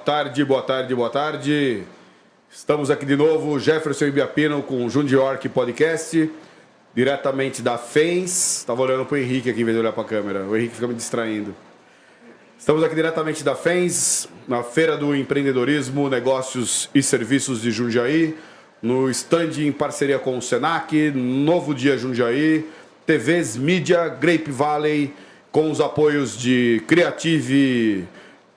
tarde, boa tarde, boa tarde. Estamos aqui de novo, Jefferson Ibiapino com o Jundiorque Podcast, diretamente da FENS. Estava olhando para o Henrique aqui em vez de olhar para a câmera. O Henrique fica me distraindo. Estamos aqui diretamente da FENS, na Feira do Empreendedorismo, Negócios e Serviços de Jundiaí, no stand em parceria com o Senac, Novo Dia Jundiaí, TVs Mídia, Grape Valley, com os apoios de Creative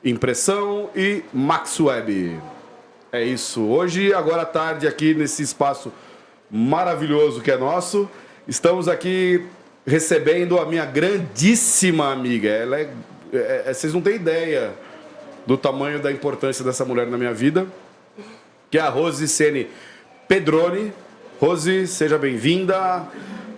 Impressão e MaxWeb. É isso. Hoje, agora à tarde, aqui nesse espaço maravilhoso que é nosso, estamos aqui recebendo a minha grandíssima amiga. Ela vocês não têm ideia do tamanho da importância dessa mulher na minha vida, que é a Rose Ceni Pedroni. Rose, seja bem-vinda.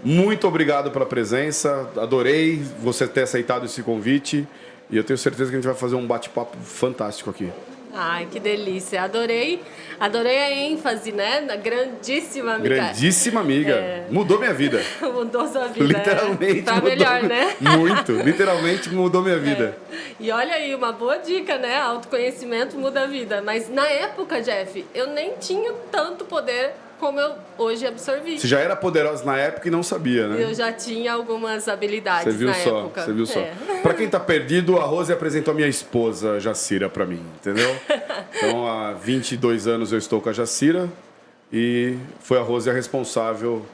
Muito obrigado pela presença. Adorei você ter aceitado esse convite. E eu tenho certeza que a gente vai fazer um bate-papo fantástico aqui. Ai, que delícia. Adorei a ênfase, né? Da grandíssima amiga. Grandíssima amiga. Mudou minha vida. Mudou sua vida. Literalmente. Tá melhor, né? Muito. Literalmente mudou minha vida. E olha aí, uma boa dica, né? Autoconhecimento muda a vida. Mas na época, Jeff, eu nem tinha tanto poder como eu hoje absorvi. Você já era poderosa na época e não sabia, né? Eu já tinha algumas habilidades na época. Você viu só. Pra quem tá perdido, a Rose apresentou a minha esposa, Jacira, pra mim, entendeu? Então, há 22 anos eu estou com a Jacira e foi a Rose a responsável...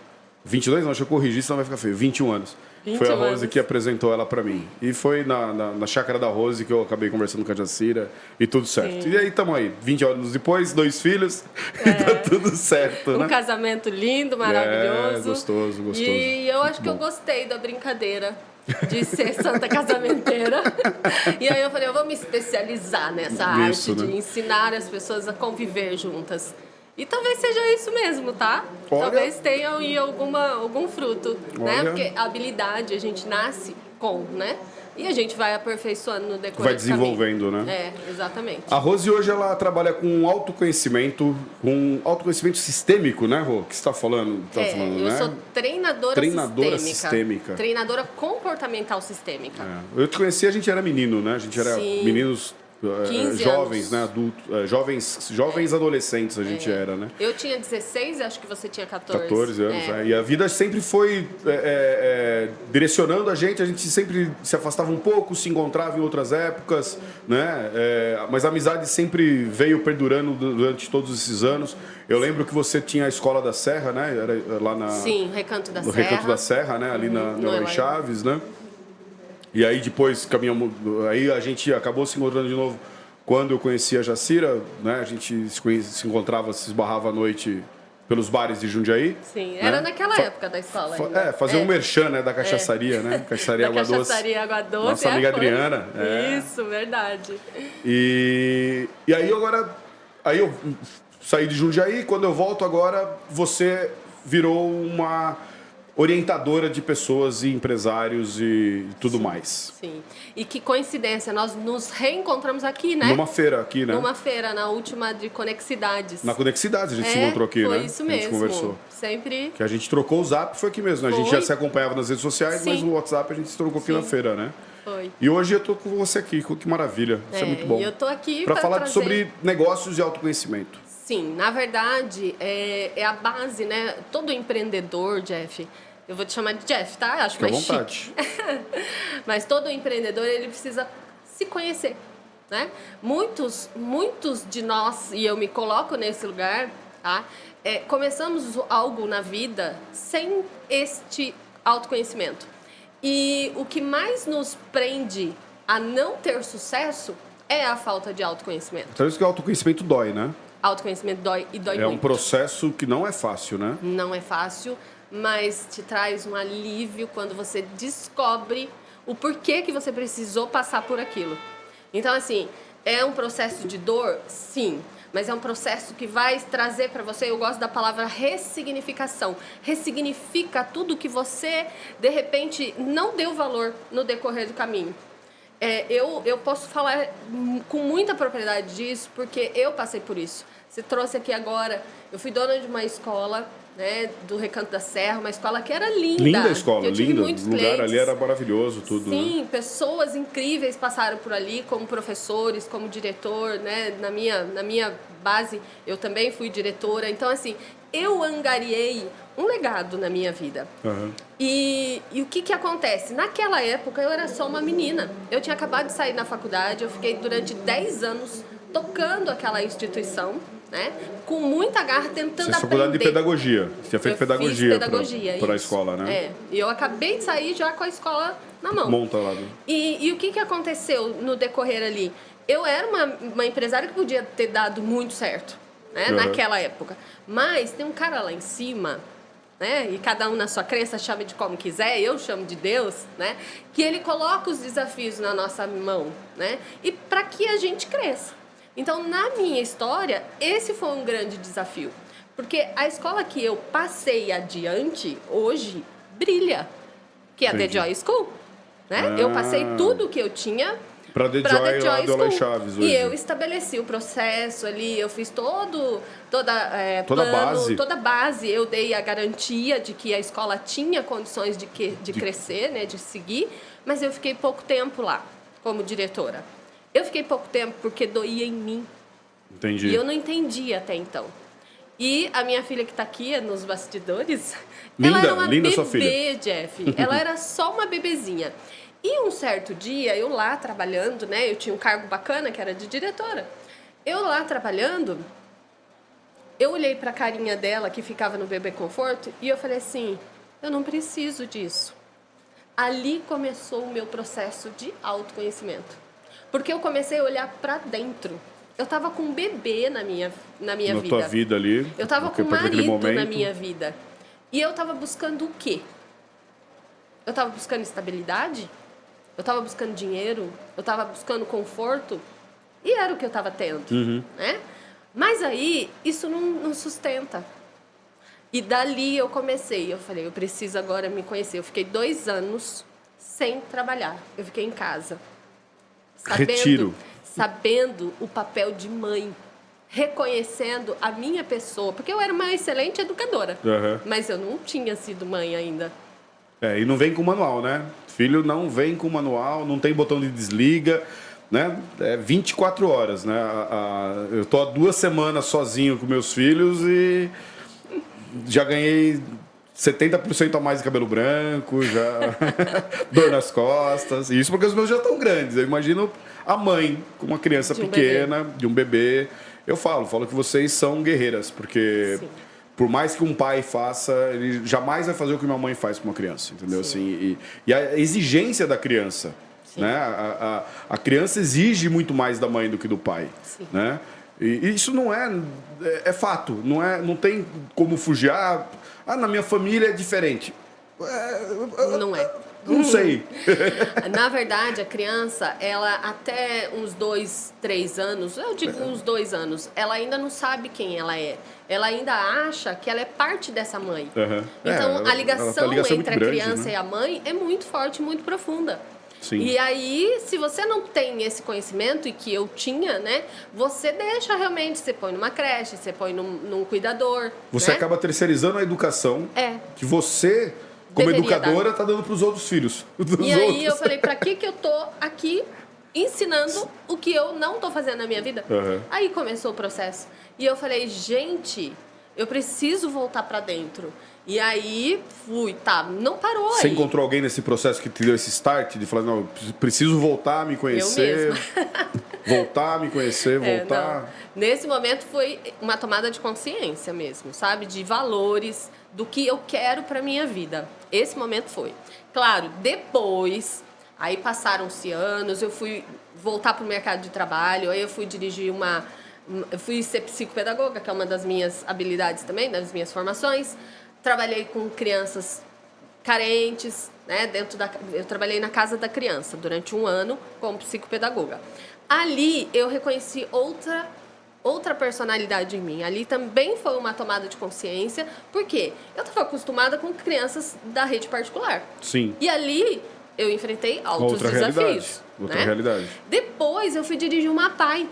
22? Não, deixa eu corrigir, senão vai ficar feio. 21 anos. Foi a Rose que apresentou ela pra mim. E foi na chácara da Rose que eu acabei conversando com a Jacira e tudo certo. Sim. E aí, estamos aí, 20 anos depois, 2 filhos, e tá tudo certo, né? Um casamento lindo, maravilhoso. Gostoso. E eu acho que eu gostei da brincadeira de ser santa casamenteira. E aí eu falei, eu vou me especializar nessa arte de ensinar as pessoas a conviver juntas. E talvez seja isso mesmo, tá? Olha. Talvez tenha aí algum fruto, né? Porque a habilidade a gente nasce com, né? E a gente vai aperfeiçoando no decorrer vai desenvolvendo, né? Exatamente. A Rose hoje ela trabalha com autoconhecimento sistêmico, né, Rô? Que você está falando? Eu sou treinadora sistêmica. Treinadora comportamental sistêmica. Eu te conheci, a gente era menino, né? A gente era meninos... jovens, anos. né? Adultos, jovens adolescentes a gente era, né? Eu tinha 16, acho que você tinha 14. 14 anos, E a vida sempre foi direcionando a gente sempre se afastava um pouco, se encontrava em outras épocas, né? Mas a amizade sempre veio perdurando durante todos esses anos. Eu lembro que você tinha a Escola da Serra, né? Era lá na... Sim, Recanto da Serra. Recanto da Serra, né? Ali na Eloy Chaves, né? E aí depois caminhamos, aí a gente acabou se encontrando de novo quando eu conheci a Jacira, né? A gente se encontrava, se esbarrava à noite pelos bares de Jundiaí. Sim, né? era naquela época da escola ainda. Fazer um merchan, né? Da cachaçaria, né? Cachaçaria Água Doce. Cachaçaria Água Doce. Nossa amiga Adriana. Isso, verdade. E aí aí eu saí de Jundiaí, quando eu volto agora, você virou uma... orientadora de pessoas e empresários e tudo mais. Sim. E que coincidência, nós nos reencontramos aqui, né? Numa feira aqui, né? Numa feira, na última de Conexidades. Na Conexidades a gente se encontrou aqui, né? Foi isso mesmo. A gente conversou. Sempre. Que a gente trocou o zap, foi aqui mesmo, né? A gente já se acompanhava nas redes sociais, mas o WhatsApp a gente se trocou aqui na feira, né? Foi. E hoje eu tô com você aqui, que maravilha. Isso é muito bom. E eu tô aqui para falar trazer... sobre negócios e autoconhecimento. Sim, na verdade, é a base, né? Todo empreendedor, Jeff... Eu vou te chamar de Jeff, tá? Acho mais chique. Mas todo empreendedor, ele precisa se conhecer, né? Muitos de nós, e eu me coloco nesse lugar, tá? Começamos algo na vida sem este autoconhecimento. E o que mais nos prende a não ter sucesso é a falta de autoconhecimento. Então isso que o autoconhecimento dói, né? Autoconhecimento dói e dói muito. É um processo que não é fácil, né? Não é fácil, mas te traz um alívio quando você descobre o porquê que você precisou passar por aquilo. Então, assim, é um processo de dor? Sim, mas é um processo que vai trazer para você, eu gosto da palavra ressignificação. Ressignifica tudo que você, de repente, não deu valor no decorrer do caminho. Eu posso falar com muita propriedade disso, porque eu passei por isso. Você trouxe aqui agora, eu fui dona de uma escola, né, do Recanto da Serra, uma escola que era linda. Linda a escola, eu tive linda. muitos O lugar clientes. ali era maravilhoso, tudo. Sim, né? pessoas incríveis passaram por ali, como professores, como diretor, né? Na minha base, eu também fui diretora. Então, assim, eu angariei um legado na minha vida. Uhum. E o que acontece? Naquela época, eu era só uma menina. Eu tinha acabado de sair na faculdade, eu fiquei durante 10 anos tocando aquela instituição, né? Com muita garra, tentando Você faculdade de pedagogia. Você tinha feito pedagogia para a escola, né? É. E eu acabei de sair já com a escola na mão. Monta lá. Né? E o que aconteceu no decorrer ali? Eu era uma empresária que podia ter dado muito certo, né? Naquela época. Mas tem um cara lá em cima, né? E cada um na sua crença chama de como quiser, eu chamo de Deus, né? Que ele coloca os desafios na nossa mão, né? E para que a gente cresça. Então, na minha história, esse foi um grande desafio. Porque a escola que eu passei adiante, hoje, brilha. Que é a The Joy School. Né? Eu passei tudo o que eu tinha para The Joy lá do Aloy Chaves hoje. E eu estabeleci o processo ali, eu fiz toda a base. Eu dei a garantia de que a escola tinha condições de crescer, né, de seguir. Mas eu fiquei pouco tempo lá, como diretora. Eu fiquei pouco tempo porque doía em mim. Entendi. E eu não entendia até então. E a minha filha que está aqui nos bastidores, ela era uma bebê, sua filha. Jeff. Ela era só uma bebezinha. E um certo dia, eu lá trabalhando, né? Eu tinha um cargo bacana, que era de diretora. Eu lá trabalhando, eu olhei para a carinha dela, que ficava no Bebê Conforto, e eu falei assim, eu não preciso disso. Ali começou o meu processo de autoconhecimento. Porque eu comecei a olhar para dentro. Eu estava com um bebê na minha vida. Na tua vida ali. Eu estava com um marido na minha vida. E eu estava buscando o quê? Eu estava buscando estabilidade? Eu estava buscando dinheiro? Eu estava buscando conforto? E era o que eu estava tendo. Né? Mas aí, isso não sustenta. E dali eu comecei. Eu falei, eu preciso agora me conhecer. Eu fiquei 2 anos sem trabalhar. Eu fiquei em casa. Sabendo o papel de mãe, reconhecendo a minha pessoa, porque eu era uma excelente educadora, mas eu não tinha sido mãe ainda. E não vem com manual, né? Filho não vem com manual, não tem botão de desliga, né? É 24 horas, né? Eu tô há 2 semanas sozinho com meus filhos e já ganhei 70% a mais de cabelo branco, já dor nas costas. Isso porque os meus já estão grandes. Eu imagino a mãe com uma criança pequena, de um bebê. Eu falo que vocês são guerreiras, porque sim, por mais que um pai faça, ele jamais vai fazer o que uma mãe faz com uma criança, entendeu? Assim, e a exigência da criança, sim, né? A criança exige muito mais da mãe do que do pai, sim, né? E isso não é fato, não tem como fugir. Na minha família é diferente. Não é. Não sei. Na verdade, a criança, ela até uns 2, 3 anos, eu digo uns 2 anos, ela ainda não sabe quem ela é. Ela ainda acha que ela é parte dessa mãe. Então, a ligação entre a criança, né, e a mãe é muito forte, muito profunda. Sim. E aí, se você não tem esse conhecimento, e que eu tinha, né? Você deixa realmente, você põe numa creche, você põe num cuidador. Você, né, acaba terceirizando a educação que você, como educadora, está dando para os outros filhos. E aí eu falei, para que eu tô aqui ensinando o que eu não tô fazendo na minha vida? Aí começou o processo. E eu falei, gente, eu preciso voltar para dentro. E aí fui, não parou aí. Você encontrou alguém nesse processo que te deu esse start de falar, não, preciso voltar a me conhecer? Eu mesma. Voltar a me conhecer, voltar... Não. Nesse momento foi uma tomada de consciência mesmo, sabe? De valores, do que eu quero para minha vida. Esse momento foi. Claro, depois, aí passaram-se anos, eu fui voltar para o mercado de trabalho, aí eu fui dirigir eu fui ser psicopedagoga, que é uma das minhas habilidades também, das minhas formações. Trabalhei com crianças carentes, né? Eu trabalhei na Casa da Criança durante 1 ano como psicopedagoga. Ali eu reconheci outra personalidade em mim. Ali também foi uma tomada de consciência, porque eu estava acostumada com crianças da rede particular. Sim. E ali eu enfrentei altos desafios. Outra realidade. Depois eu fui dirigir uma PAI.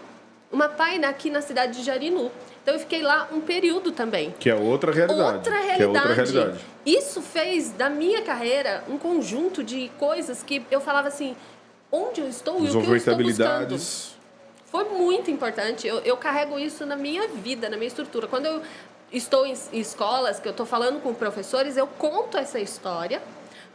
Uma Paina aqui na cidade de Jarinu. Então, eu fiquei lá um período também. Que é outra realidade. Que é outra realidade. Isso fez da minha carreira um conjunto de coisas que eu falava assim, onde eu estou e o que eu estou buscando. Foi muito importante. Eu carrego isso na minha vida, na minha estrutura. Quando eu estou em escolas, que eu estou falando com professores, eu conto essa história,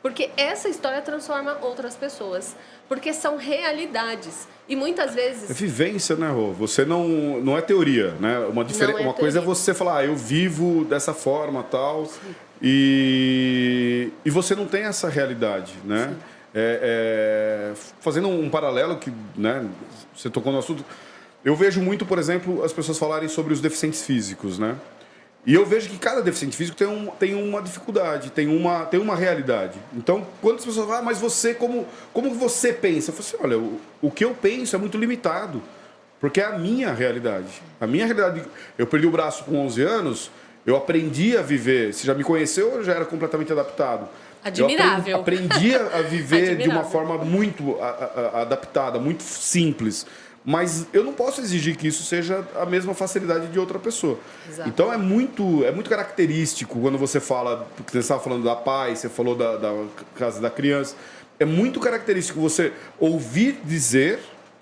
porque essa história transforma outras pessoas. Porque são realidades. E muitas vezes... É vivência, né, Rô? Você não é teoria, né? Uma coisa é você falar, eu vivo dessa forma, tal, e você não tem essa realidade, né? Fazendo um paralelo que, né, você tocou no assunto, eu vejo muito, por exemplo, as pessoas falarem sobre os deficientes físicos, né? E eu vejo que cada deficiente físico tem uma dificuldade, tem uma realidade. Então, quando as pessoas falam, mas você, como você pensa? Eu falo assim, olha, o que eu penso é muito limitado, porque é a minha realidade. A minha realidade, eu perdi o braço com 11 anos, eu aprendi a viver. Se já me conheceu, eu já era completamente adaptado. Admirável. Eu aprendi a viver de uma forma muito adaptada, muito simples. Mas eu não posso exigir que isso seja a mesma facilidade de outra pessoa. Exato. Então é muito característico quando você fala, porque você estava falando da paz, você falou da casa da criança, é muito característico você ouvir dizer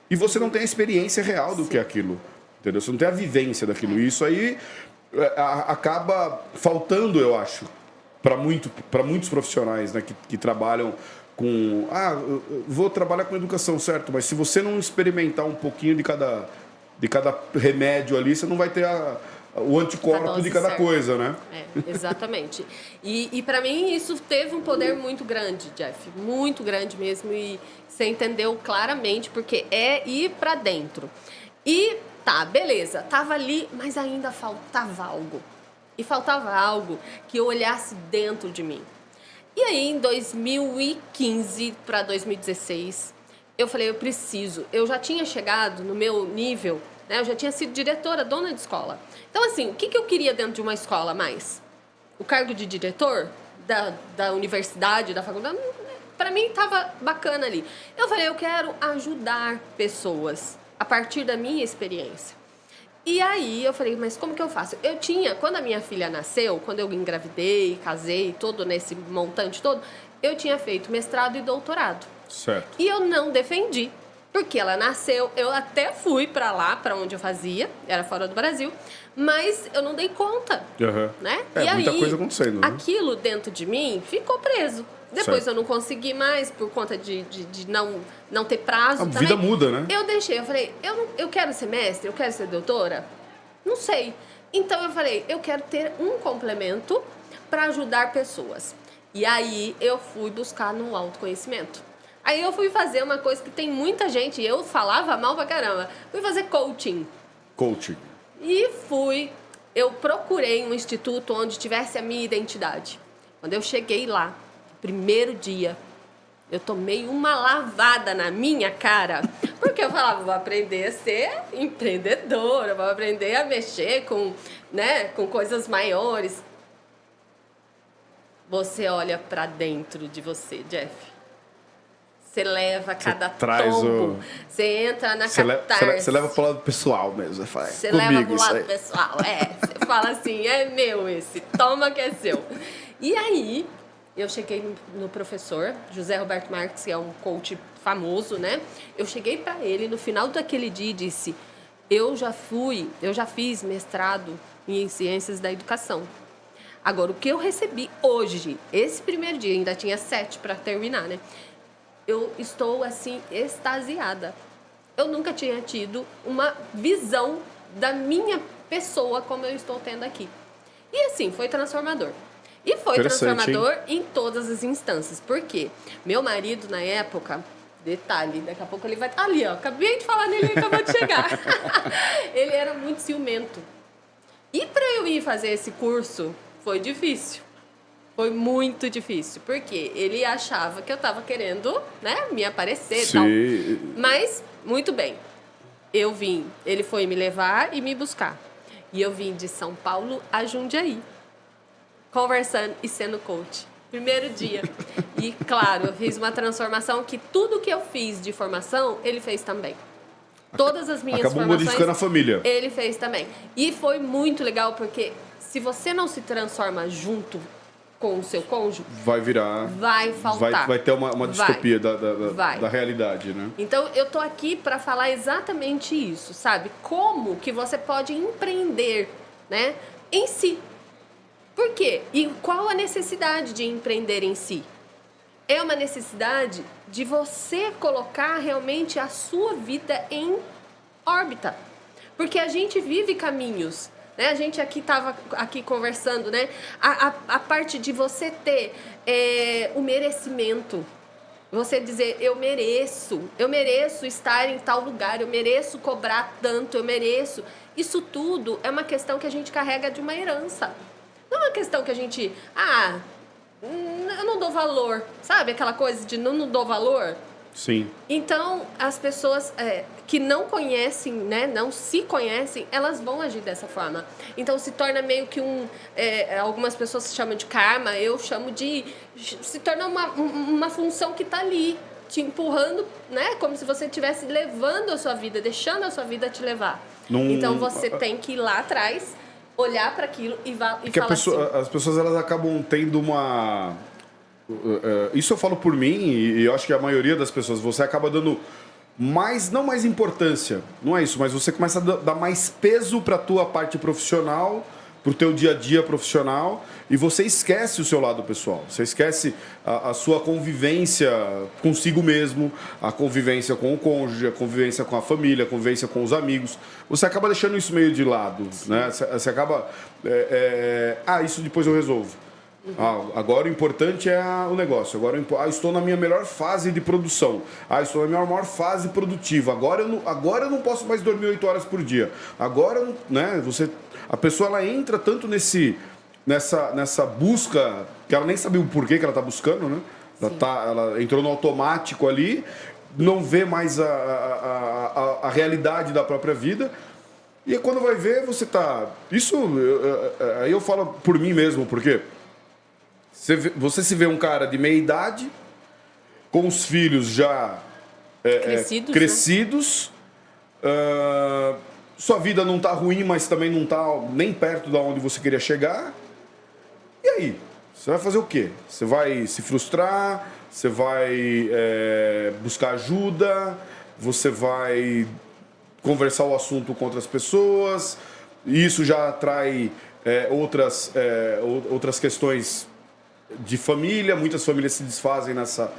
e você não tem a experiência real do que é aquilo, entendeu? Você não tem a vivência daquilo. E isso aí acaba faltando, eu acho, para muitos profissionais, né, que trabalham com... eu vou trabalhar com educação, certo? Mas se você não experimentar um pouquinho de cada remédio ali, você não vai ter o anticorpo de cada coisa, né? Exatamente. E para mim isso teve um poder muito grande, Jeff. Muito grande mesmo. E você entendeu claramente, porque é ir para dentro. E tá, beleza. Tava ali, mas ainda faltava algo. E faltava algo que eu olhasse dentro de mim. E aí, em 2015 para 2016, eu falei, eu já tinha chegado no meu nível, né? Eu já tinha sido diretora, dona de escola. Então, assim, o que eu queria dentro de uma escola mais? O cargo de diretor da universidade, da faculdade, para mim estava bacana ali. Eu falei, eu quero ajudar pessoas a partir da minha experiência. E aí eu falei, mas como que eu faço? Quando a minha filha nasceu, quando eu engravidei, casei, todo nesse montante todo, eu tinha feito mestrado e doutorado. Certo. E eu não defendi, porque ela nasceu, eu até fui para lá, para onde eu fazia, era fora do Brasil, mas eu não dei conta, né? E muita aí, coisa acontecendo, né? Aquilo dentro de mim ficou preso. Depois eu não consegui mais, por conta de não ter prazo também. A vida muda, né? Eu deixei, eu falei, eu quero ser mestre, eu quero ser doutora? Não sei. Então eu falei, eu quero ter um complemento para ajudar pessoas. E aí eu fui buscar no autoconhecimento. Aí eu fui fazer uma coisa que tem muita gente, eu falava mal pra caramba. Fui fazer coaching. Coaching. E eu procurei um instituto onde tivesse a minha identidade. Quando eu cheguei lá, primeiro dia, eu tomei uma lavada na minha cara, porque eu falava, vou aprender a ser empreendedora, vou aprender a mexer com coisas maiores. Você olha pra dentro de você, Jeff. Você leva cada tombo. Você entra na catarse. Você leva pro lado pessoal mesmo. Você leva pro lado pessoal. Você fala assim, é meu esse, toma que é seu. E aí, eu cheguei no professor, José Roberto Marques, que é um coach famoso, né? Eu cheguei para ele no final daquele dia e disse, eu já fiz mestrado em ciências da educação. Agora, o que eu recebi hoje, esse primeiro dia, ainda tinha 7 para terminar, né? Eu estou, assim, extasiada. Eu nunca tinha tido uma visão da minha pessoa como eu estou tendo aqui. E, assim, foi transformador. E foi transformador em todas as instâncias. Por quê? Meu marido, na época, detalhe, daqui a pouco ele vai estar ali, ó. Acabei de falar nele, ele acabou de chegar. Ele era muito ciumento. E para eu ir fazer esse curso, foi difícil. Foi muito difícil. Porque ele achava que eu estava querendo, né, me aparecer e tal. Mas, muito bem. Eu vim, ele foi me levar e me buscar. E eu vim de São Paulo a Jundiaí. Conversando e sendo coach. Primeiro dia. E, claro, eu fiz uma transformação que tudo que eu fiz de formação, ele fez também. Todas as minhas Acabou formações... modificando a família. Ele fez também. E foi muito legal, porque se você não se transforma junto com o seu cônjuge... Vai virar... Vai faltar. Vai ter uma distopia da realidade, né? Então, eu tô aqui para falar exatamente isso, sabe? Como que você pode empreender, né? Em si. Por quê? E qual a necessidade de empreender em si? É uma necessidade de você colocar realmente a sua vida em órbita. Porque a gente vive caminhos, né? A gente aqui estava conversando, né? A parte de você ter o merecimento. Você dizer, eu mereço estar em tal lugar, eu mereço cobrar tanto, eu mereço. Isso tudo é uma questão que a gente carrega de uma herança. Não é uma questão que a gente... eu não dou valor, sabe? Aquela coisa de não dou valor. Sim. Então, as pessoas que não conhecem, né, não se conhecem, elas vão agir dessa forma. Então, se torna meio que algumas pessoas chamam de karma, eu chamo de... Se torna uma função que está ali, te empurrando, né? Como se você estivesse levando a sua vida, deixando a sua vida te levar. Então, você tem que ir lá atrás... olhar para aquilo e falar assim. As pessoas elas acabam tendo uma... Isso eu falo por mim e eu acho que a maioria das pessoas, você acaba dando não mais importância, não é isso, mas você começa a dar mais peso para a tua parte profissional, para o teu dia a dia profissional e você esquece o seu lado pessoal, você esquece a sua convivência consigo mesmo, a convivência com o cônjuge, a convivência com a família, a convivência com os amigos, você acaba deixando isso meio de lado, né? Você acaba... isso depois eu resolvo. Agora o importante é o negócio. Agora estou na minha melhor fase de produção. Estou na minha maior fase produtiva. Agora eu não posso mais dormir 8 horas por dia. Agora, né? A pessoa ela entra tanto nessa busca que ela nem sabia o porquê que ela está buscando, né? Ela entrou no automático ali, não vê mais a realidade da própria vida. E quando vai ver, você tá... Aí eu falo por mim mesmo, porque você se vê um cara de meia idade, com os filhos já crescidos, né? Sua vida não tá ruim, mas também não tá nem perto de onde você queria chegar. E aí? Você vai fazer o quê? Você vai se frustrar? Você vai buscar ajuda? Você vai conversar o assunto com outras pessoas? E isso já atrai outras questões de família. Muitas famílias se desfazem nessa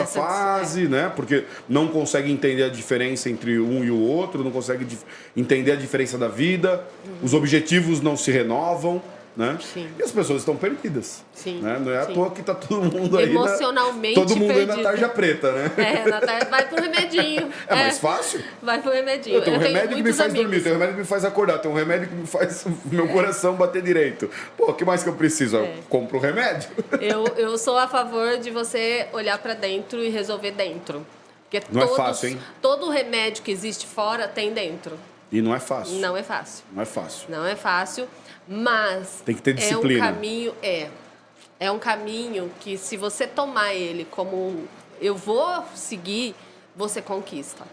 fase, né? Porque não conseguem entender a diferença entre um e o outro, não conseguem entender a diferença da vida, os objetivos não se renovam, né? Sim. E as pessoas estão perdidas. Sim. Né? Não é à toa que tá todo mundo aí emocionalmente todo mundo perdido. aí na tarja preta, né? Vai pro remedinho. É mais fácil? Vai pro remedinho. Eu tenho um remédio que me faz dormir, tem um remédio que me faz acordar, tem um remédio que me faz o meu coração bater direito. Pô, o que mais que eu preciso? Eu compro o remédio. Eu sou a favor de você olhar pra dentro e resolver dentro. Porque não é fácil, hein? Todo remédio que existe fora tem dentro. E não é fácil. Não é fácil. Não é fácil. Não é fácil, mas... tem que ter disciplina. É um caminho que, se você tomar ele como eu vou seguir, você conquista.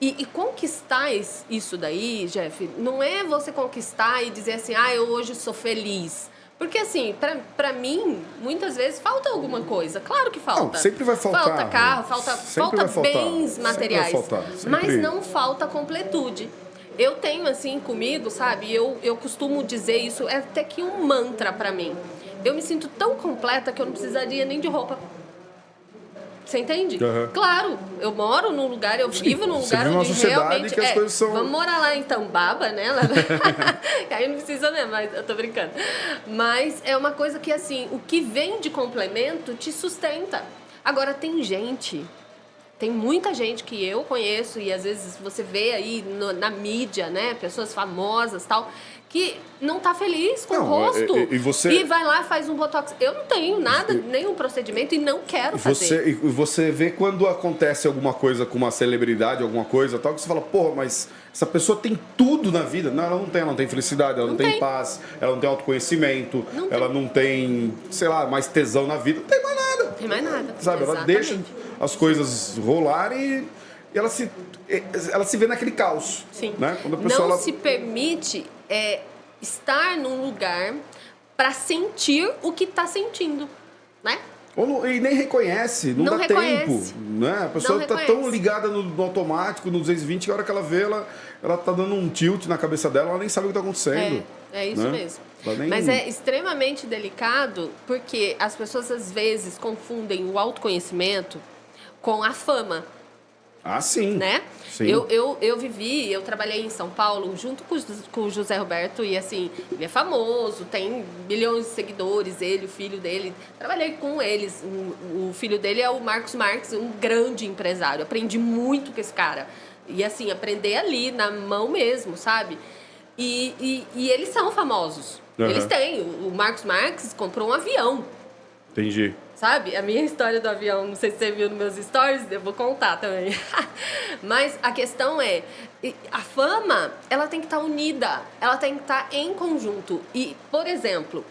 E conquistar isso daí, Jeff, não é você conquistar e dizer assim, eu hoje sou feliz. Porque, assim, pra mim, muitas vezes falta alguma coisa. Claro que falta. Não, sempre vai faltar. Falta carro, falta bens materiais. Sempre vai faltar. Mas não falta completude. Eu tenho, assim, comigo, sabe? Eu costumo dizer isso, é até que um mantra pra mim. Eu me sinto tão completa que eu não precisaria nem de roupa. Você entende? Uhum. Claro, eu moro num lugar, eu vivo num lugar onde realmente... que as coisas são... Vamos morar lá em Tambaba, né? Aí não precisa mesmo, mas eu tô brincando. Mas é uma coisa que, assim, o que vem de complemento te sustenta. Agora, tem muita gente que eu conheço e às vezes você vê aí na mídia, né? Pessoas famosas e tal, que não tá feliz com o rosto. E vai lá e faz um botox. Eu não tenho nada, nenhum procedimento e não quero fazer. Você vê quando acontece alguma coisa com uma celebridade, alguma coisa tal, que você fala, porra, mas essa pessoa tem tudo na vida. Não, ela não tem felicidade, ela não tem paz, ela não tem autoconhecimento, ela não tem, sei lá, mais tesão na vida, não tem mais nada. Tem mais nada. Sabe, ela deixa as coisas rolarem e ela se vê naquele caos. Sim. Né? Quando a pessoa, não se permite estar num lugar para sentir o que está sentindo, né? E nem reconhece, não dá reconhece. tempo. Né? A pessoa está tão ligada no automático, no 220, que a hora que ela vê, ela tá dando um tilt na cabeça dela, ela nem sabe o que está acontecendo. É isso, né? Mesmo. Nem... Mas é extremamente delicado porque as pessoas às vezes confundem o autoconhecimento com a fama. Ah, sim. Né? Sim. Eu trabalhei em São Paulo junto com o José Roberto e assim, ele é famoso, tem milhões de seguidores, ele, o filho dele. Trabalhei com eles. O filho dele é o Marcos Marques, um grande empresário. Aprendi muito com esse cara. E assim, aprender ali, na mão mesmo, sabe? E eles são famosos. Uhum. Eles têm. O Marcos Marques comprou um avião. Entendi. Sabe? A minha história do avião, não sei se você viu nos meus stories, eu vou contar também. Mas a questão é, a fama, ela tem que estar unida, ela tem que estar em conjunto. E, por exemplo,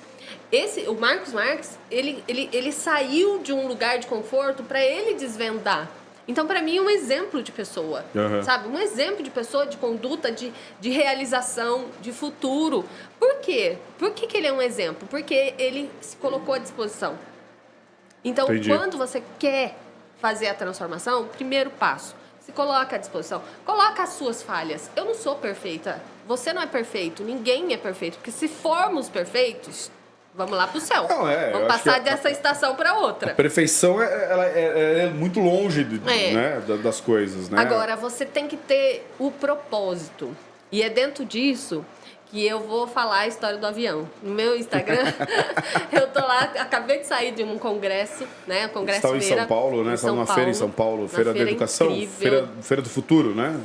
o Marcos Marques, ele saiu de um lugar de conforto para ele desvendar. Então, para mim, é um exemplo de pessoa, sabe? Um exemplo de pessoa, de conduta, de realização, de futuro. Por quê? Por que ele é um exemplo? Porque ele se colocou à disposição. Então, quando você quer fazer a transformação, primeiro passo, se coloca à disposição. Coloca as suas falhas. Eu não sou perfeita. Você não é perfeito. Ninguém é perfeito. Porque se formos perfeitos, vamos lá pro céu. Não, vamos passar dessa estação para outra. A perfeição ela é muito longe né, das coisas. Né? Agora, você tem que ter o propósito. E é dentro disso que eu vou falar a história do avião. No meu Instagram, eu tô lá, acabei de sair de um congresso, né? Congresso Feira. Você estava em São Paulo, né? Estava numa feira em São Paulo, Feira da Educação, feira do Futuro, né?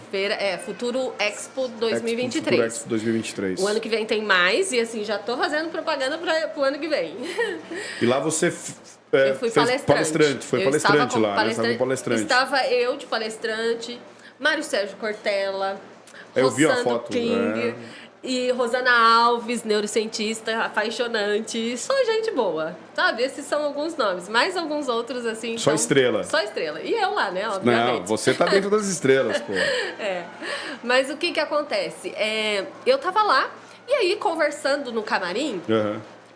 Futuro Expo 2023. Futuro Expo 2023. O ano que vem tem mais e assim, já tô fazendo propaganda pro ano que vem. E lá você eu fui palestrante. Foi palestrante lá, né? Estava palestrante. Estava eu de palestrante, Mário Sérgio Cortella, eu vi a foto, King, e Rosana Alves, neurocientista, apaixonante. Só gente boa, sabe? Esses são alguns nomes. Mais alguns outros, assim... Só estrela. Só estrela. E eu lá, né? Obviamente. Não, você tá dentro das estrelas, pô. Mas o que acontece? Eu tava lá, e aí conversando no camarim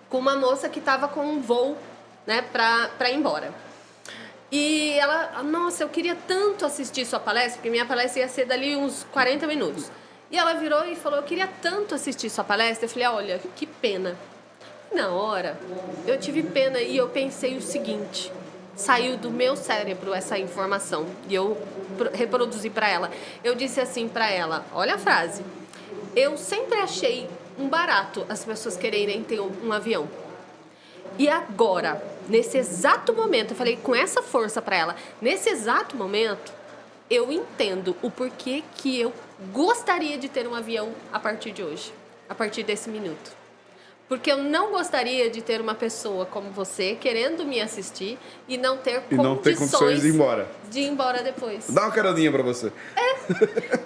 com uma moça que tava com um voo, né? Pra ir embora. E ela... Nossa, eu queria tanto assistir sua palestra, porque minha palestra ia ser dali uns 40 minutos. E ela virou e falou, eu queria tanto assistir sua palestra. Eu falei, olha, que pena. Na hora, eu tive pena e eu pensei o seguinte, saiu do meu cérebro essa informação e eu reproduzi para ela. Eu disse assim para ela, olha a frase, eu sempre achei um barato as pessoas quererem ter um avião. E agora, nesse exato momento, eu falei com essa força para ela, nesse exato momento, eu entendo o porquê que eu gostaria de ter um avião a partir de hoje, a partir desse minuto. Porque eu não gostaria de ter uma pessoa como você querendo me assistir e não ter condições de ir embora. De ir embora depois. Dá uma caroninha pra você.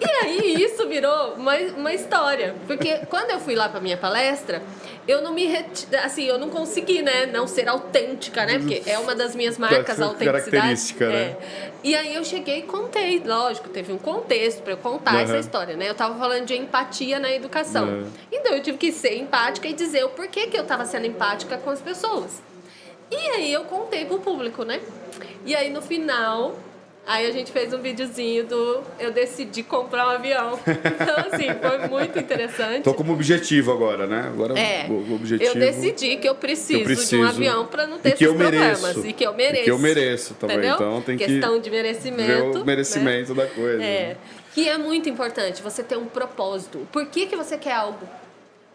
E aí isso virou uma história. Porque quando eu fui lá pra minha palestra, eu não eu não consegui, né, não ser autêntica, né? Porque é uma das minhas marcas, a autenticidade. Característica, né? E aí eu cheguei e contei, lógico, teve um contexto para eu contar essa história, né? Eu tava falando de empatia na educação. Então eu tive que ser empática e dizer o porquê que eu tava sendo empática com as pessoas. E aí eu contei pro público, né? E aí no final, aí a gente fez um videozinho eu decidi comprar um avião. Então assim, foi muito interessante. Tô como objetivo agora, né? Agora o objetivo. Eu decidi que eu preciso de um avião para não ter esses problemas. E que eu mereço. E que eu mereço também. Entendeu? Então tem questão de merecimento. Ver o merecimento, né, da coisa. Né? Que é muito importante você ter um propósito. Por que você quer algo?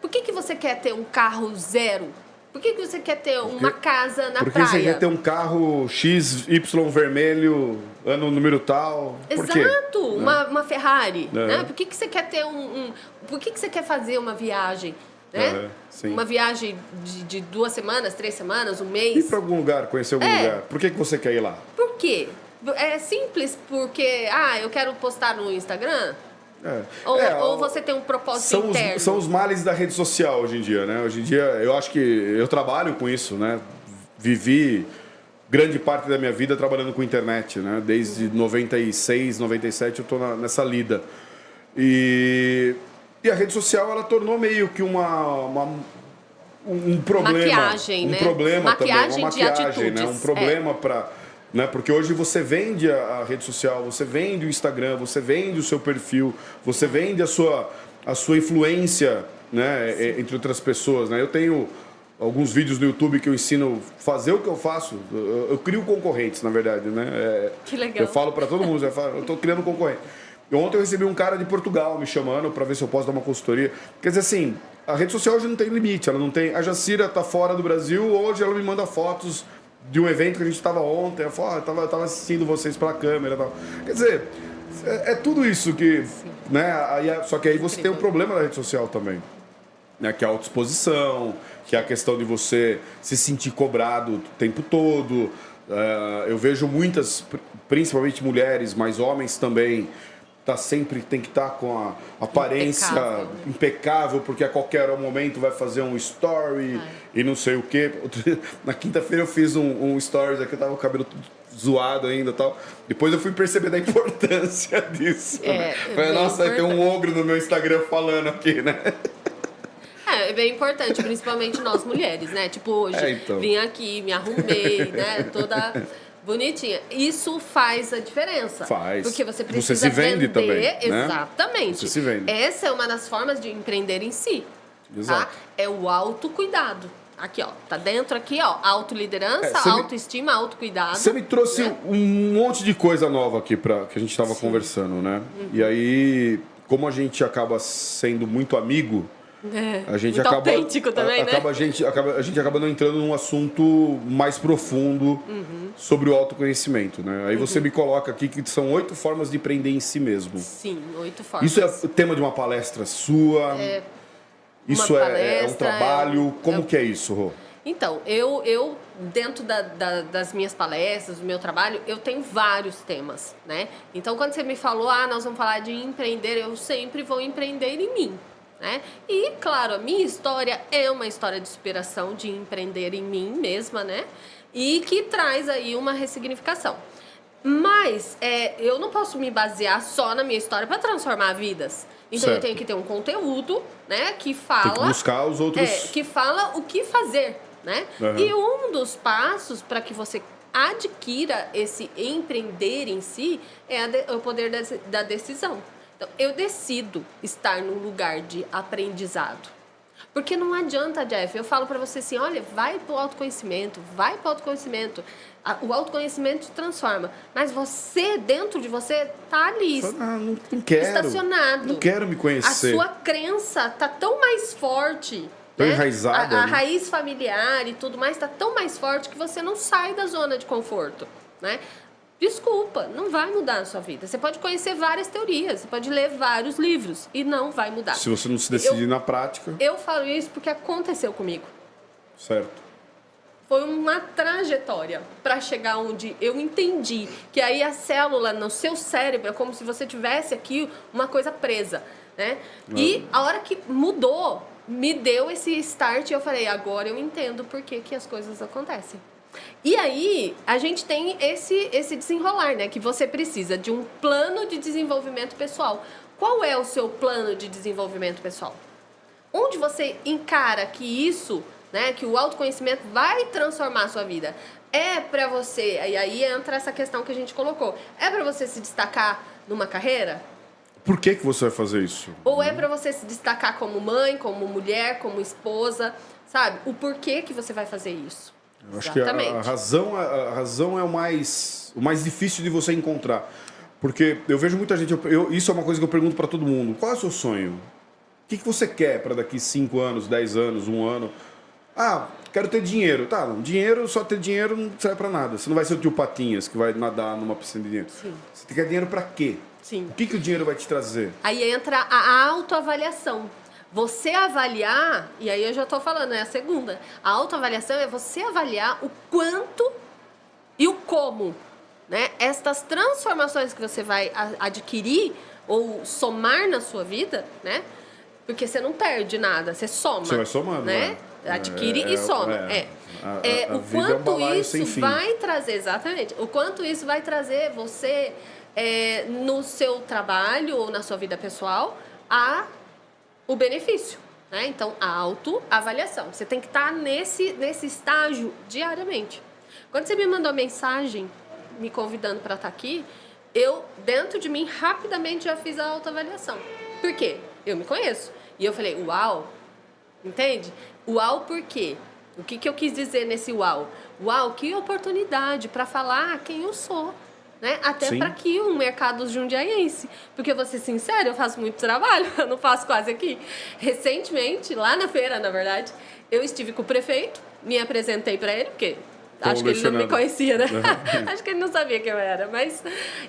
Por que você quer ter um carro zero? Por que você quer ter uma casa na praia? Por que você quer ter um carro XY vermelho, ano número tal? Por quê? Exato, uma Ferrari. Né? Por que você quer ter Por que você quer fazer uma viagem? Né? Uma viagem de 2 semanas, 3 semanas, um mês. Ir para algum lugar, conhecer algum lugar. Por que você quer ir lá? Por quê? É simples porque, eu quero postar no Instagram? Ou você tem um propósito interno? São os males da rede social hoje em dia, né? Hoje em dia, eu acho que eu trabalho com isso, né? Vivi grande parte da minha vida trabalhando com internet, né? Desde 96, 97 eu estou nessa lida. E a rede social, ela tornou meio que um problema. Maquiagem, né? Problema maquiagem também, uma de maquiagem, atitudes. né? Um problema para... Né? Porque hoje você vende a rede social, você vende o Instagram, você vende o seu perfil, você vende a sua influência, né? Entre outras pessoas, né? Eu tenho alguns vídeos no YouTube que eu ensino a fazer o que eu faço. Eu crio concorrentes, na verdade, né? Que legal. Eu falo para todo mundo, eu estou criando concorrente. Ontem eu recebi um cara de Portugal me chamando para ver se eu posso dar uma consultoria. Quer dizer assim, a rede social hoje não tem limite, ela não tem... A Jacira está fora do Brasil, hoje ela me manda fotos de um evento que a gente estava ontem, ela falou, eu estava assistindo vocês pela câmera e tal. Quer dizer, é tudo isso que... Né? Só que aí você tem um problema na rede social também. Né, que é a autoexposição, que é a questão de você se sentir cobrado o tempo todo. Eu vejo muitas, principalmente mulheres, mas homens também, tem que estar com a aparência impecável, porque a qualquer momento vai fazer um story e não sei o quê. Na quinta-feira eu fiz um stories aqui, eu tava com o cabelo tudo zoado ainda e tal. Depois eu fui perceber da importância disso. Falei, nossa, tem um ogro no meu Instagram falando aqui, né? É bem importante, principalmente nós mulheres, né? Tipo, hoje então. vim aqui, me arrumei, né? Toda bonitinha. Isso faz a diferença. Faz. Porque você precisa se vende vender. também, né? Exatamente. Você se vende. Essa é uma das formas de empreender em si. Exato. Tá? É o autocuidado. Aqui, ó. Tá dentro aqui, ó. Autoliderança, autoestima, autocuidado. Você me trouxe um monte de coisa nova aqui que a gente estava conversando, né? E aí, como a gente acaba sendo muito amigo... A gente muito autêntico também, né? A gente acaba não entrando num assunto mais profundo sobre o autoconhecimento, né? Aí você me coloca aqui que são 8 formas de empreender em si mesmo. Sim, 8 formas. Isso é o tema de uma palestra sua? Isso é um trabalho? Como que é isso, Rô? Então, eu dentro das minhas palestras, do meu trabalho, eu tenho vários temas, né? Então, quando você me falou, nós vamos falar de empreender, eu sempre vou empreender em mim. Né? E, claro, a minha história é uma história de superação, de empreender em mim mesma, né? E que traz aí uma ressignificação. Mas eu não posso me basear só na minha história para transformar vidas. Então, eu tenho que ter um conteúdo, né? Que fala... Tem que buscar os outros... que fala o que fazer, né? E um dos passos para que você adquira esse empreender em si é o poder da decisão. Então, eu decido estar num lugar de aprendizado. Porque não adianta, Jeff, eu falo para você assim, olha, vai pro autoconhecimento, vai pro autoconhecimento. O autoconhecimento te transforma. Mas você, dentro de você, tá ali, não quero, estacionado. Não quero me conhecer. A sua crença tá tão mais forte. Tão né? enraizada. A raiz familiar e tudo mais tá tão mais forte que você não sai da zona de conforto, né? Desculpa, não vai mudar a sua vida. Você pode conhecer várias teorias, você pode ler vários livros e não vai mudar. Se você não se decidir na prática... Eu falo isso porque aconteceu comigo. Certo. Foi uma trajetória para chegar onde eu entendi que aí a célula no seu cérebro é como se você tivesse aqui uma coisa presa, né? E a hora que mudou, me deu esse start e eu falei, agora eu entendo por que as coisas acontecem. E aí, a gente tem esse desenrolar, né? Que você precisa de um plano de desenvolvimento pessoal. Qual é o seu plano de desenvolvimento pessoal? Onde você encara que isso, né? Que o autoconhecimento vai transformar a sua vida? É pra você, e aí entra essa questão que a gente colocou. É pra você se destacar numa carreira? Por que você vai fazer isso? Ou é pra você se destacar como mãe, como mulher, como esposa? Sabe? O porquê que você vai fazer isso? Eu acho que a razão é o mais difícil de você encontrar. Porque eu vejo muita gente... isso é uma coisa que eu pergunto para todo mundo. Qual é o seu sonho? O que você quer para daqui 5 anos, 10 anos, 1 ano? Quero ter dinheiro. Tá, não. Só ter dinheiro não serve para nada. Você não vai ser o tio Patinhas que vai nadar numa piscina de dinheiro. Sim. Você quer dinheiro para quê? Sim. O que o dinheiro vai te trazer? Aí entra a autoavaliação. Você avaliar, e aí eu já estou falando, é a segunda. A autoavaliação é você avaliar o quanto e o como, né? Estas transformações que você vai adquirir ou somar na sua vida, né? Porque você não perde nada, você soma. Você vai somando, né? Adquire e soma. A o vida quanto é um balaio isso sem fim. vai trazer, exatamente, o quanto isso vai trazer você no seu trabalho ou na sua vida pessoal o benefício. Né? Então, a autoavaliação. Você tem que estar nesse estágio diariamente. Quando você me mandou mensagem me convidando para estar aqui, eu, dentro de mim, rapidamente já fiz a autoavaliação. Por quê? Eu me conheço. E eu falei, uau, entende? Uau, por quê? O que eu quis dizer nesse uau? Uau, que oportunidade para falar quem eu sou. Né? Até para aqui, um mercado jundiaiense. Porque, eu vou ser sincera, eu faço muito trabalho, eu não faço quase aqui. Recentemente, lá na feira, na verdade, eu estive com o prefeito, me apresentei para ele, porque acho que ele não me conhecia, né? Acho que ele não sabia quem eu era.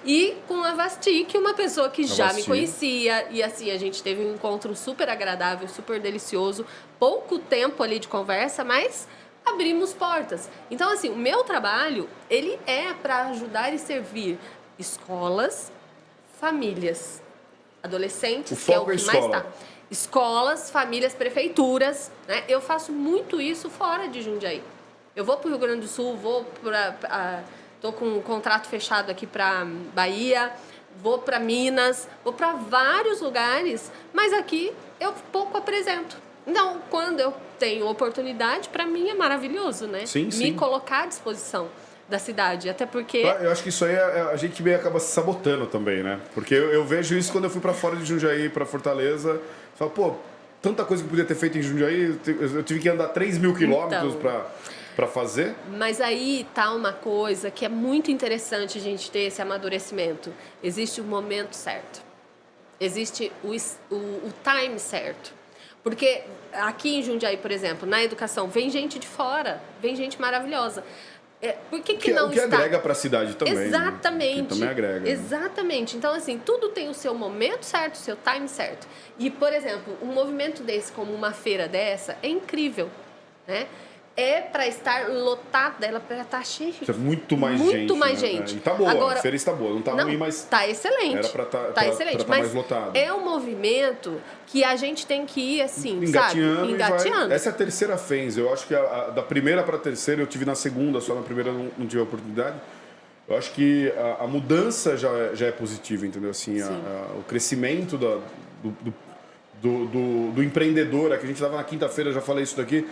E com a Vasti, que é uma pessoa que já me conhecia. E assim, a gente teve um encontro super agradável, super delicioso. Pouco tempo ali de conversa, mas abrimos portas. Então, assim, o meu trabalho, ele é para ajudar e servir escolas, famílias, adolescentes, que é o que mais está. Escolas, famílias, prefeituras, né? Eu faço muito isso fora de Jundiaí. Eu vou para o Rio Grande do Sul, tô com um contrato fechado aqui para Bahia, vou para Minas, vou para vários lugares, mas aqui eu pouco apresento. Então, quando eu tenho oportunidade, para mim é maravilhoso, né? Sim. Me colocar à disposição da cidade, até porque... Eu acho que isso aí a gente meio acaba se sabotando também, né? Porque eu vejo isso quando eu fui para fora de Jundiaí, para Fortaleza, falo, pô, tanta coisa que eu podia ter feito em Jundiaí, eu tive que andar 3.000 quilômetros para fazer. Mas aí tá uma coisa que é muito interessante a gente ter esse amadurecimento. Existe o momento certo. Existe o time certo. Porque aqui em Jundiaí, por exemplo, na educação, vem gente de fora, vem gente maravilhosa. Por que não está? O que agrega para a cidade também. Exatamente. Né? Que também agrega. Exatamente. Né? Então, assim, tudo tem o seu momento certo, o seu time certo. E, por exemplo, um movimento desse, como uma feira dessa, é incrível, né? É para estar lotada, ela para estar cheia. Muito mais gente. Muito mais né? gente. E tá boa, agora, a feira está boa. Não tá ruim, mas... Tá excelente. Era para tá excelente, tá mas mais lotado. É um movimento que a gente tem que ir assim, engatinhando, sabe? Engateando. Essa é a terceira FENS. Eu acho que da primeira para a terceira, eu tive na segunda, só na primeira não tive a oportunidade. Eu acho que a mudança já é positiva, entendeu? Assim, o crescimento do empreendedor. Aqui a gente estava na quinta-feira, já falei isso daqui.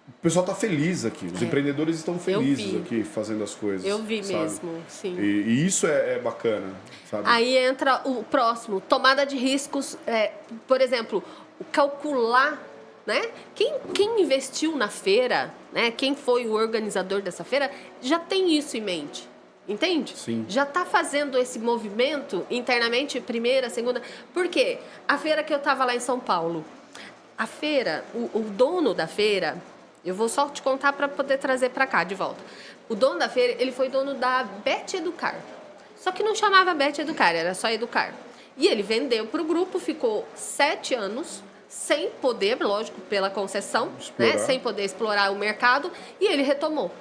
O pessoal está feliz aqui. Os empreendedores estão felizes aqui fazendo as coisas. Eu vi sabe? mesmo, sim. E isso é bacana, sabe? Aí entra o próximo, tomada de riscos. Por exemplo, calcular, né? Quem investiu na feira, né? Quem foi o organizador dessa feira, já tem isso em mente. Entende? Sim. Já está fazendo esse movimento internamente, primeira, segunda. Por quê? A feira que eu estava lá em São Paulo. A feira, o dono da feira... Eu vou só te contar para poder trazer para cá de volta. O dono da feira, ele foi dono da Bet Educar. Só que não chamava Bet Educar, era só Educar. E ele vendeu para o grupo, ficou 7 anos sem poder, lógico, pela concessão, né? Sem poder explorar o mercado, e ele retomou.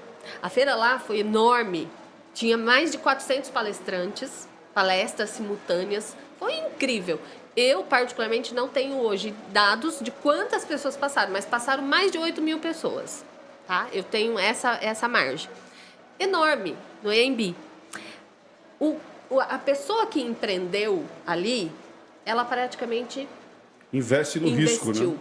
A feira lá foi enorme, tinha mais de 400 palestrantes, palestras simultâneas, foi incrível. Eu, particularmente, não tenho hoje dados de quantas pessoas passaram, mas passaram mais de 8.000 pessoas, tá? Eu tenho essa margem. Enorme, no EMB. A pessoa que empreendeu ali, ela praticamente... Investe no risco, né?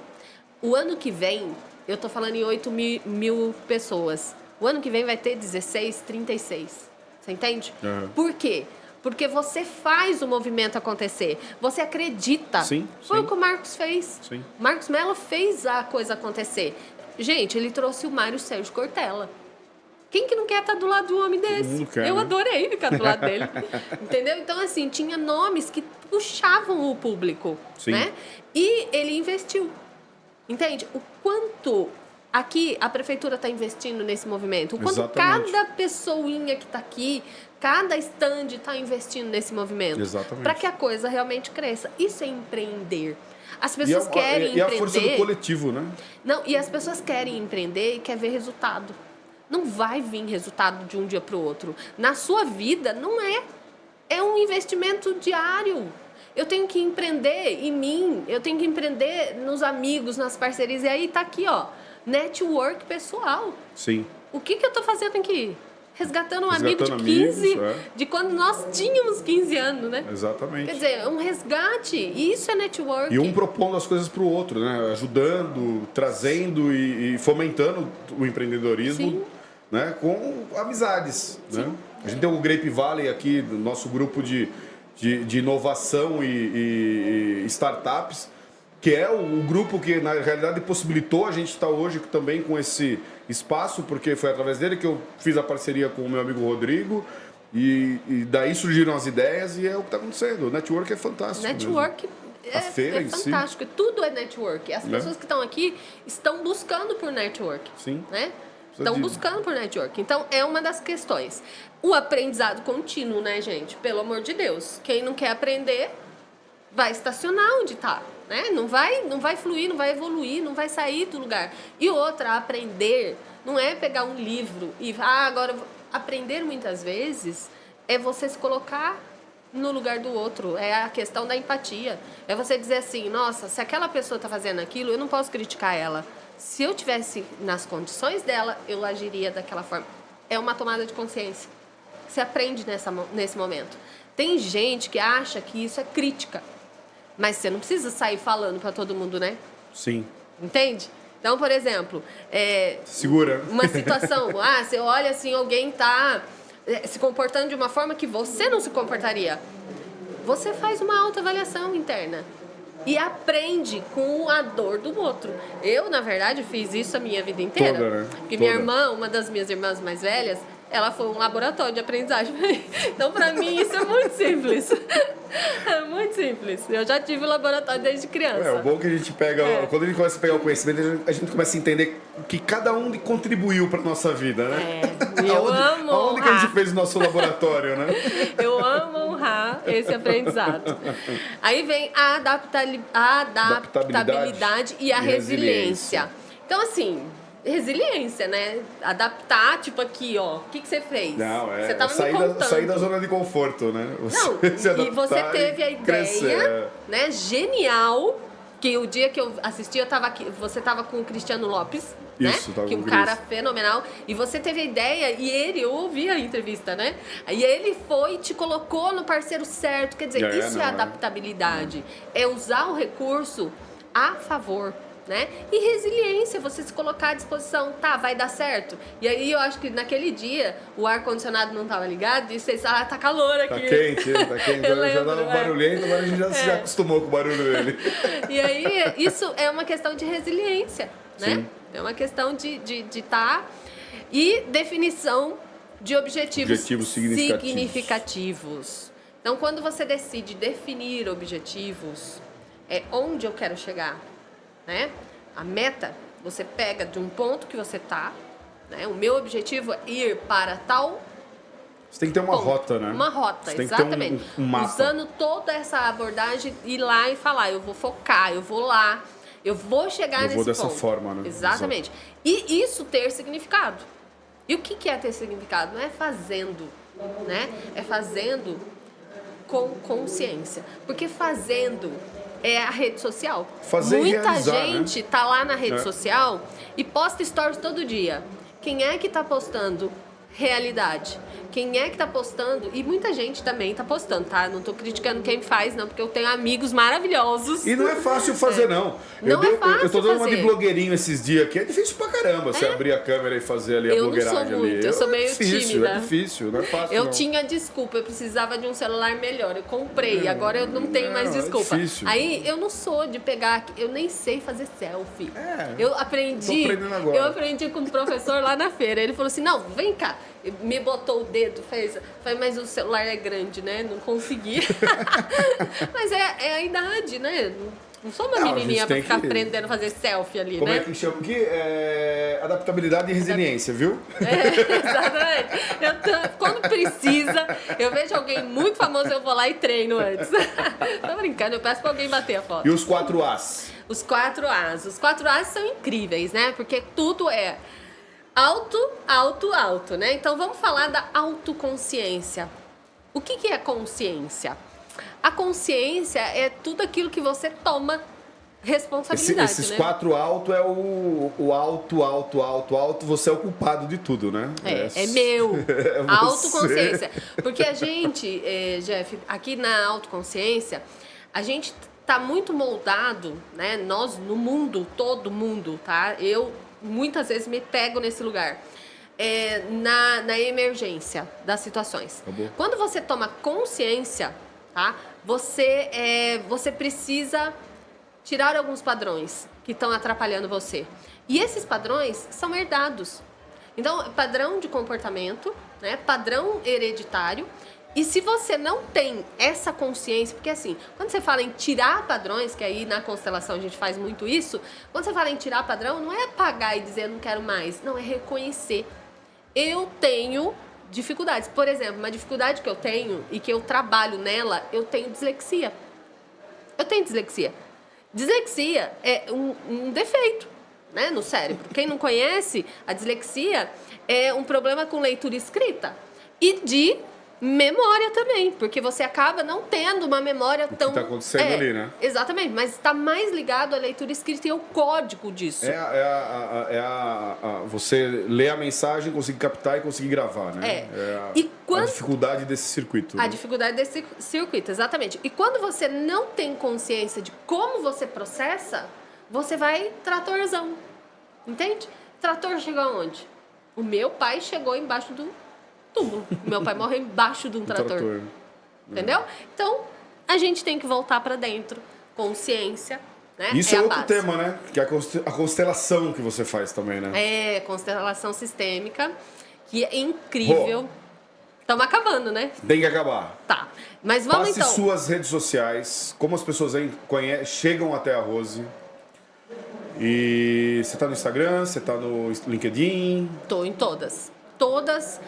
O ano que vem, eu tô falando em 8.000 pessoas. O ano que vem vai ter 16, 36. Você entende? Uhum. Por quê? Porque você faz o movimento acontecer. Você acredita. Sim, Foi o que o Marcos fez. Sim. Marcos Mello fez a coisa acontecer. Gente, ele trouxe o Mário Sérgio Cortella. Quem que não quer estar do lado de um homem desse? Eu adorei ficar do lado dele. Entendeu? Então, assim, tinha nomes que puxavam o público. Sim. Né? E ele investiu. Entende? O quanto... Aqui, a prefeitura está investindo nesse movimento. O quanto cada pessoinha que está aqui, cada stand está investindo nesse movimento. Para que a coisa realmente cresça. Isso é empreender. As pessoas querem empreender... E a força do coletivo, né? Não, e as pessoas querem empreender e querem ver resultado. Não vai vir resultado de um dia para o outro. Na sua vida, não é. É um investimento diário. Eu tenho que empreender em mim, eu tenho que empreender nos amigos, nas parcerias. E aí está aqui, ó. network pessoal. Sim. O que eu tô fazendo aqui? Resgatando um amigo de 15, de quando nós tínhamos 15 anos, né? Exatamente. Quer dizer, um resgate, isso é network. E um propondo as coisas para o outro, né? Ajudando, trazendo e fomentando o empreendedorismo. Sim. Né? Com amizades. Né? A gente tem o Grape Valley aqui, do nosso grupo de inovação e startups, que é o grupo que, na realidade, possibilitou a gente estar hoje também com esse espaço, porque foi através dele que eu fiz a parceria com o meu amigo Rodrigo, e daí surgiram as ideias, e é o que está acontecendo. O network é fantástico. Network a feira é fantástico. Si. Tudo é network. As pessoas que estão aqui estão buscando por network. Sim. Né? Estão buscando por network. Então, é uma das questões. O aprendizado contínuo, né, gente? Pelo amor de Deus. Quem não quer aprender, vai estacionar onde está. Né? Não vai fluir, não vai evoluir, não vai sair do lugar. E outra, aprender não é pegar um livro e... agora... Aprender, muitas vezes, é você se colocar no lugar do outro. É a questão da empatia. É você dizer assim, nossa, se aquela pessoa está fazendo aquilo, eu não posso criticar ela. Se eu tivesse nas condições dela, eu agiria daquela forma. É uma tomada de consciência. Você aprende nesse momento. Tem gente que acha que isso é crítica. Mas você não precisa sair falando para todo mundo, né? Sim. Entende? Então, por exemplo... segura. Uma situação... você olha assim, alguém está se comportando de uma forma que você não se comportaria. Você faz uma autoavaliação interna. E aprende com a dor do outro. Eu, na verdade, fiz isso a minha vida inteira. Toda, né? Porque minha irmã, uma das minhas irmãs mais velhas, ela foi um laboratório de aprendizagem. Então, pra mim, isso é muito simples. É muito simples. Eu já tive laboratório desde criança. O bom que a gente pega... Quando a gente começa a pegar o conhecimento, a gente começa a entender que cada um contribuiu pra nossa vida, né? Eu amo aonde que a gente fez o nosso laboratório, né? Eu amo honrar esse aprendizado. Aí vem a adaptabilidade e a resiliência. Então, assim... Resiliência, né? Adaptar, tipo aqui, ó. O que você fez? Não, você tava sair da zona de conforto, né? E você teve a ideia, né? Genial, que o dia que eu assisti, eu tava aqui, você tava com o Cristiano Lopes, isso, né? Que é um cara fenomenal. E você teve a ideia, e eu ouvi a entrevista, né? E ele foi e te colocou no parceiro certo. Quer dizer, isso é adaptabilidade. É usar o recurso a favor. Né? E resiliência, você se colocar à disposição, vai dar certo. E aí eu acho que naquele dia o ar-condicionado não estava ligado e vocês tá calor aqui. Tá quente. Já tava barulhento, agora a gente já acostumou com o barulho dele. E aí isso é uma questão de resiliência, né? Sim. É uma questão de estar e definição de objetivos significativos. Então, quando você decide definir objetivos, é onde eu quero chegar. Né? A meta, você pega de um ponto que você tá, né? O meu objetivo é ir para tal. Você tem que ter uma rota, né? Uma rota, você exatamente. Tem que ter um mapa. Usando toda essa abordagem, ir lá e falar, eu vou focar, eu vou lá, eu vou chegar nesse ponto. Eu vou dessa forma, né? Exatamente. E isso ter significado. E o que é ter significado? Não é fazendo, né? É fazendo com consciência. Porque fazendo é a rede social. Muita gente tá lá na rede social e posta stories todo dia. Quem é que tá postando realidade? Quem é que tá postando? E muita gente também tá postando, tá? Não tô criticando quem faz, não, porque eu tenho amigos maravilhosos. E não é fácil fazer, não. Não é fácil eu tô dando uma de blogueirinho esses dias aqui. É difícil pra caramba você abrir a câmera e fazer ali a blogueiragem ali. Eu não sou muito, eu sou meio tímida. É difícil, não é fácil, Eu tinha desculpa, eu precisava de um celular melhor. Eu comprei, agora eu não tenho mais desculpa. É difícil. Aí eu não sou de pegar, eu nem sei fazer selfie. Eu aprendi com o professor lá na feira. Ele falou assim, não, vem cá. Me botou o dedo, falei, mas o celular é grande, né? Não consegui. Mas é a idade, né? Não sou uma menininha pra ficar aprendendo a fazer selfie ali, Como né? Como é que chama aqui? Adaptabilidade e resiliência, viu? Exatamente. Quando precisa, eu vejo alguém muito famoso, eu vou lá e treino antes. Tô brincando, eu peço pra alguém bater a foto. E os 4 As? Os 4 As. Os 4 As são incríveis, né? Porque tudo é alto, né? Então, vamos falar da autoconsciência. O que é consciência? A consciência é tudo aquilo que você toma responsabilidade, Esses né? 4 alto é o alto, você é o culpado de tudo, né? É meu. É você. Autoconsciência. Porque a gente, Jeff, aqui na autoconsciência, a gente tá muito moldado, né? Nós, no mundo, todo mundo, tá? Eu, muitas vezes, me pego nesse lugar. Na emergência das situações. Acabou. Quando você toma consciência, tá? Você precisa tirar alguns padrões que estão atrapalhando você. E esses padrões são herdados. Então, padrão de comportamento, né? Padrão hereditário. E se você não tem essa consciência, porque assim, quando você fala em tirar padrões, que aí na constelação a gente faz muito isso, quando você fala em tirar padrão, não é apagar e dizer não quero mais, não, é reconhecer. Eu tenho dificuldades. Por exemplo, uma dificuldade que eu tenho e que eu trabalho nela, eu tenho dislexia. Eu tenho dislexia. Dislexia é um defeito, né, no cérebro. Quem não conhece, a dislexia é um problema com leitura escrita e de memória também, porque você acaba não tendo uma memória tão... O que está acontecendo ali, né? Exatamente, mas está mais ligado à leitura escrita e ao código disso. Você lê a mensagem, conseguir captar e conseguir gravar, né? A dificuldade desse circuito. A dificuldade desse circuito, exatamente. E quando você não tem consciência de como você processa, você vai tratorzão, entende? Trator chegou aonde? O meu pai chegou embaixo do túmulo. Meu pai morreu embaixo de um trator. Entendeu? Então, a gente tem que voltar para dentro. Consciência, né? Isso é outro tema, né? Que é a constelação que você faz também, né? Constelação sistêmica, que é incrível. Estamos acabando, né? Tem que acabar. Tá. Mas vamos Passe então. suas redes sociais, como as pessoas chegam até a Rose. E você tá no Instagram, você tá no LinkedIn? Tô em todas. Todas,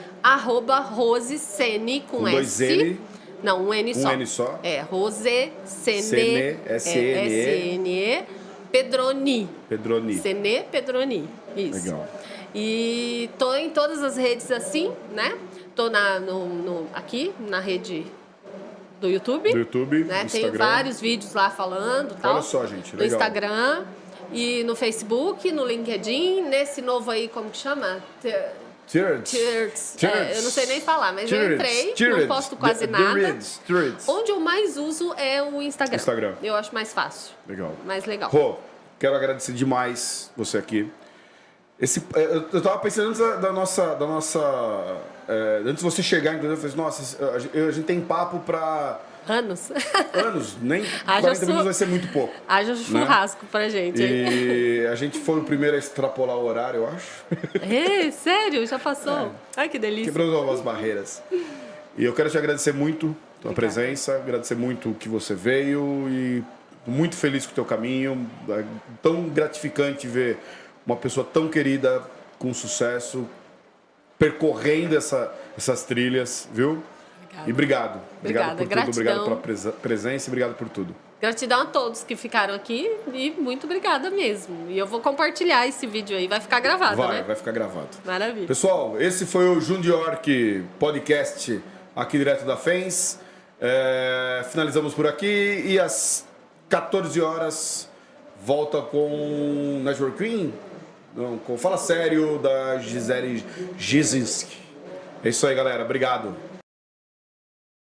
@Rose Sene com dois S. N. Não, um N só. Um N só. Rose Sene. Sene, S-N-E. Pedroni. Pedroni. Sene Pedroni. Isso. Legal. E tô em todas as redes assim, né? Tô aqui na rede do YouTube. Do YouTube, né? Instagram. Tem vários vídeos lá falando e tal. Olha só, gente, no legal. Instagram e no Facebook, no LinkedIn, nesse novo aí, como que chama? Threads. Eu não sei nem falar, mas eu entrei, não posto quase nada. Onde eu mais uso é o Instagram. Eu acho mais fácil. Legal. Mais legal. Rô, quero agradecer demais você aqui. Eu tava pensando antes da nossa antes de você chegar, inclusive, eu falei, nossa, a gente tem papo pra... Anos, nem 40 minutos vai ser muito pouco. Haja churrasco, né? Pra gente. E a gente foi o primeiro a extrapolar o horário, eu acho. Sério? Já passou? Ai, que delícia. Quebrando algumas barreiras. E eu quero te agradecer muito a tua presença, agradecer muito que você veio e muito feliz com o teu caminho. É tão gratificante ver uma pessoa tão querida, com sucesso, percorrendo essas trilhas, viu? E obrigado. Obrigado por tudo. Obrigado pela presença e obrigado por tudo. Gratidão a todos que ficaram aqui e muito obrigada mesmo. E eu vou compartilhar esse vídeo aí. Vai ficar gravado, né? Vai ficar gravado. Maravilha. Pessoal, esse foi o Jundiork Podcast aqui direto da FENS. Finalizamos por aqui e às 14 horas volta com Network Queen. Não, com Fala Sério da Gisele Gizinski. É isso aí, galera. Obrigado.